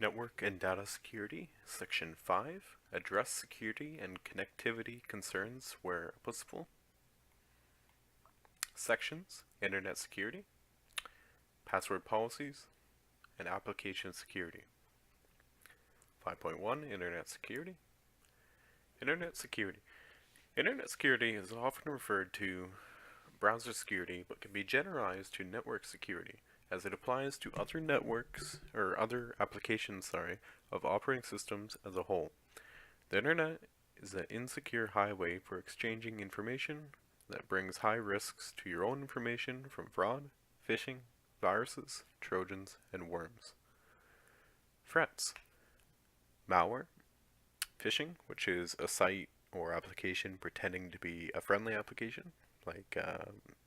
Network and Data Security, Section 5, Address security and connectivity concerns where applicable. Sections, Internet security, password policies, and application security. 5.1, Internet security. Internet security. Internet security is often referred to browser security, but can be generalized to network security, as it applies to other networks, or other applications, of operating systems as a whole. The internet is an insecure highway for exchanging information that brings high risks to your own information from fraud, phishing, viruses, trojans, and worms. Threats: malware, phishing, which is a site or application pretending to be a friendly application, like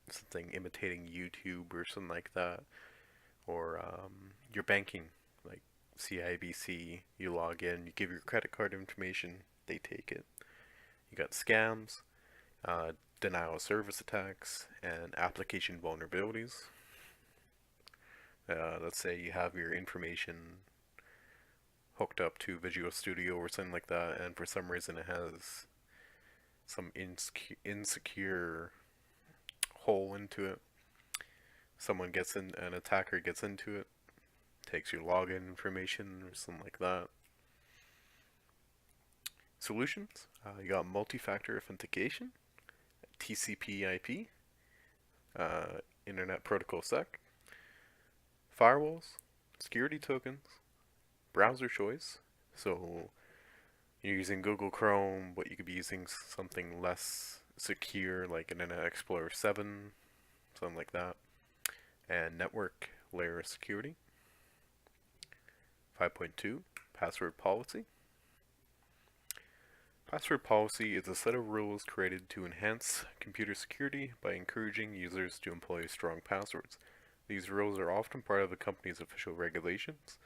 something imitating YouTube or something like that, or your banking, like CIBC, you log in, you give your credit card information, they take it. You got scams, denial of service attacks, and application vulnerabilities. Let's say you have your information hooked up to Visual Studio or something like that, and for some reason it has some insecure hole into it. Someone gets in, an attacker gets into it, takes your login information or something like that. Solutions: you got multi-factor authentication, TCP/IP, Internet Protocol Sec, firewalls, security tokens, browser choice. So you're using Google Chrome, but you could be using something less secure like Internet Explorer 7, something like that. And network layer security. 5.2, password policy. Password policy is a set of rules created to enhance computer security by encouraging users to employ strong passwords. These rules are often part of a company's official regulations,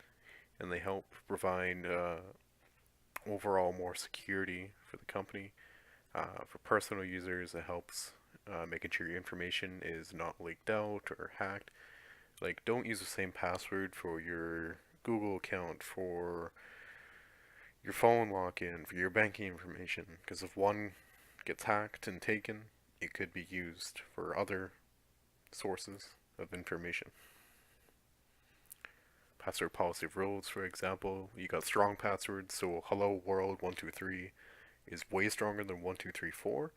and they help provide overall more security for the company. For personal users, it helps making sure your information is not leaked out or hacked. Like, don't use the same password for your Google account, for your phone login, for your banking information, because if one gets hacked and taken, it could be used for other sources of information. Password policy rules, for example, you got strong passwords, so hello world 123 is way stronger than 1234,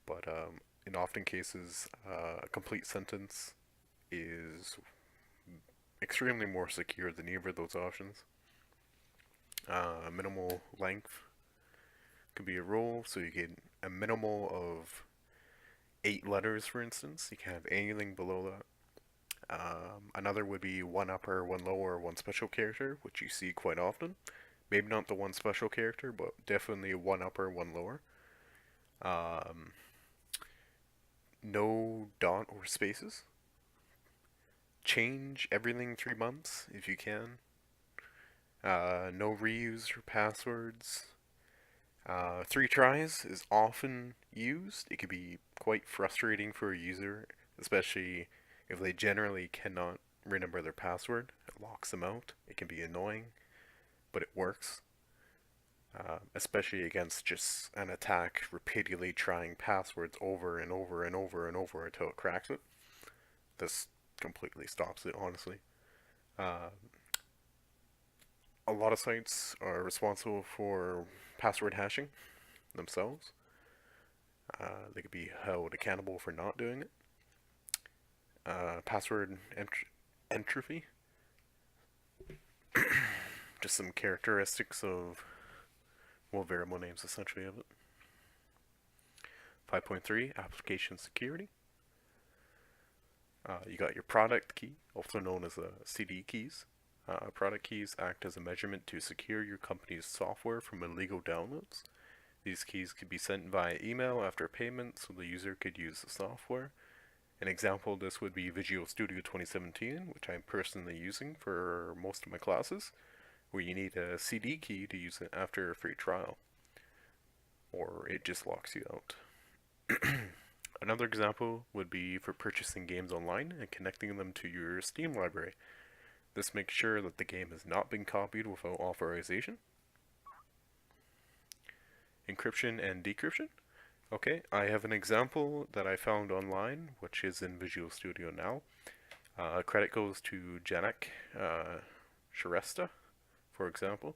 but in often cases, a complete sentence is extremely more secure than either of those options. Minimal length could be a rule, so you get a minimal of 8 letters, for instance. You can't have anything below that. Another would be one upper, one lower, one special character, which you see quite often. Maybe not the one special character, but definitely one upper, one lower. No dot or spaces. Change everything 3 months if you can. No reuse for passwords. 3 tries is often used. It can be quite frustrating for a user, especially if they generally cannot remember their password. It locks them out. It can be annoying, but it works. Especially against just an attack repeatedly trying passwords over and over and over and over until it cracks it. This completely stops it, honestly. Uh, a lot of sites are responsible for password hashing themselves. They could be held accountable for not doing it. Password entropy. Just some characteristics of, well, variable names essentially of it. 5.3, application security. You got your product key, also known as CD keys. Product keys act as a measurement to secure your company's software from illegal downloads. These keys could be sent via email after payment so the user could use the software. An example of this would be Visual Studio 2017, which I'm personally using for most of my classes, where you need a CD key to use it after a free trial, or it just locks you out. Another example would be for purchasing games online and connecting them to your Steam library. This makes sure that the game has not been copied without authorization. Encryption and decryption. Okay, I have an example that I found online, which is in Visual Studio now. Credit goes to Janek Shrestha, for example.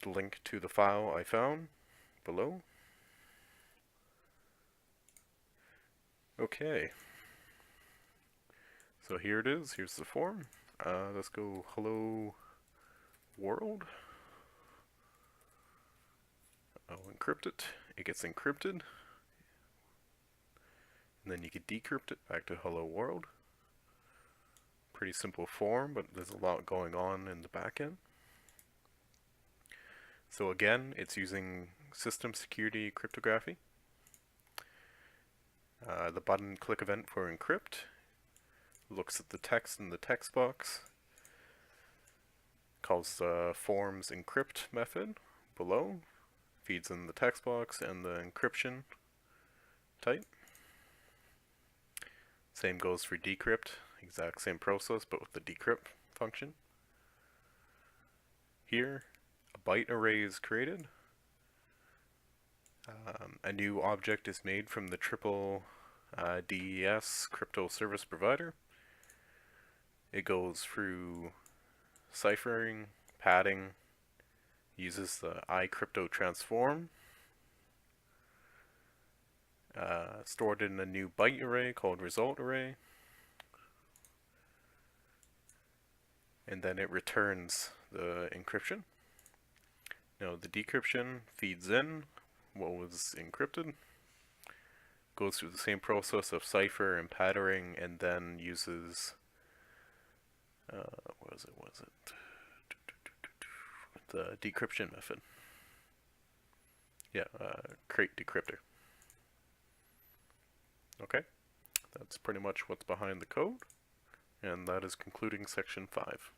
Link to the file I found below. Okay, so here it is. Here's the form. Let's go hello world. I'll encrypt it. It gets encrypted. And then you can decrypt it back to hello world. Pretty simple form, but there's a lot going on in the back end. So again, it's using system security cryptography. The button click event for encrypt looks at the text in the text box, calls the forms encrypt method below, feeds in the text box and the encryption type. Same goes for decrypt, exact same process but with the decrypt function. Here, a byte array is created. A new object is made from the triple DES crypto service provider. It goes through ciphering, padding, uses the iCrypto transform, stored in a new byte array called result array, and then it returns the encryption. Now the decryption feeds in what was encrypted, goes through the same process of cipher and padding, and then uses the decryption method. Yeah, create decryptor. Okay, that's pretty much what's behind the code, and that is concluding section 5.